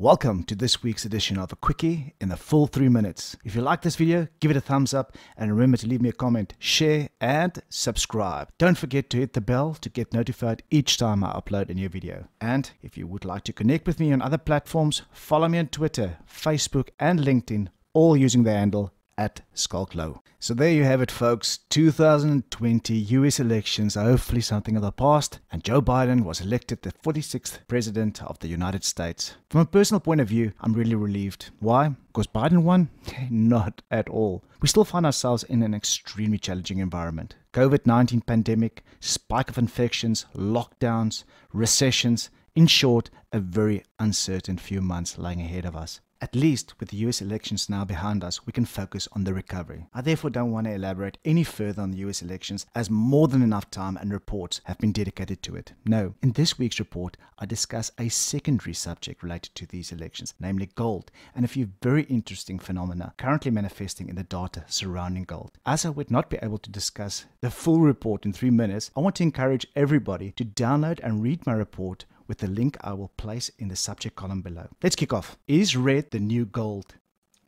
Welcome to this week's edition of a Quickie in the full 3 minutes. If you like this video, give it a thumbs up and remember to leave me a comment, share and subscribe. Don't forget to hit the bell to get notified each time I upload a new video. And if you would like to connect with me on other platforms, follow me on Twitter, Facebook and LinkedIn, all using the handle @Timòn. So there you have it, folks. 2020 US elections are hopefully something of the past, and Joe Biden was elected the 46th president of the United States. From a personal point of view, I'm really relieved. Why? Because Biden won? Not at all. We still find ourselves in an extremely challenging environment. COVID-19 pandemic, spike of infections, lockdowns, recessions, in short, a very uncertain few months lying ahead of us. At least with the US elections now behind us, we can focus on the recovery. I therefore don't want to elaborate any further on the US elections, as more than enough time and reports have been dedicated to it. No, in this week's report, I discuss a secondary subject related to these elections, namely gold, and a few very interesting phenomena currently manifesting in the data surrounding gold. As I would not be able to discuss the full report in 3 minutes, I want to encourage everybody to download and read my report with the link I will place in the subject column below. Let's kick off. Is red the new gold?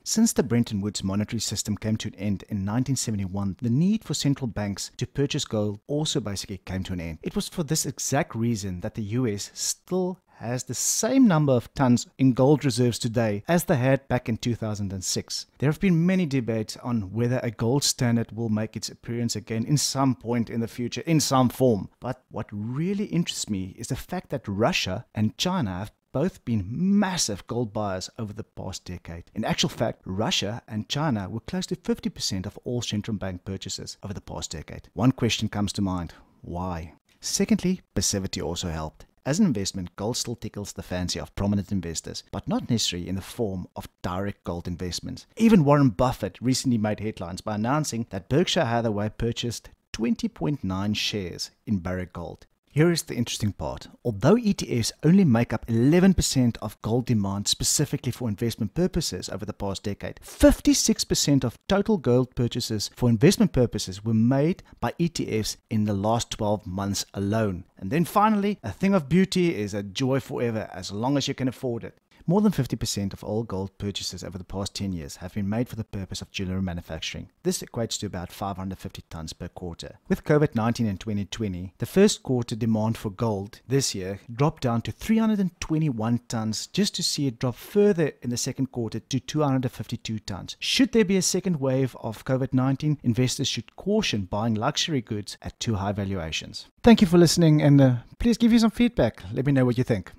Since the Bretton Woods monetary system came to an end in 1971, the need for central banks to purchase gold also basically came to an end. It was for this exact reason that the US still has the same number of tons in gold reserves today as they had back in 2006. There have been many debates on whether a gold standard will make its appearance again in some point in the future, in some form. But what really interests me is the fact that Russia and China have both been massive gold buyers over the past decade. In actual fact, Russia and China were close to 50% of all central bank purchases over the past decade. One question comes to mind: why? Secondly, passivity also helped. As an investment, gold still tickles the fancy of prominent investors, but not necessarily in the form of direct gold investments. Even Warren Buffett recently made headlines by announcing that Berkshire Hathaway purchased 20.9 shares in Barrick Gold. Here is the interesting part. Although ETFs only make up 11% of gold demand specifically for investment purposes over the past decade, 56% of total gold purchases for investment purposes were made by ETFs in the last 12 months alone. And then finally, a thing of beauty is a joy forever as long as you can afford it. More than 50% of all gold purchases over the past 10 years have been made for the purpose of jewelry manufacturing. This equates to about 550 tons per quarter. With COVID-19 in 2020, the first quarter demand for gold this year dropped down to 321 tons, just to see it drop further in the second quarter to 252 tons. Should there be a second wave of COVID-19, investors should caution buying luxury goods at too high valuations. Thank you for listening, and please give you some feedback. Let me know what you think.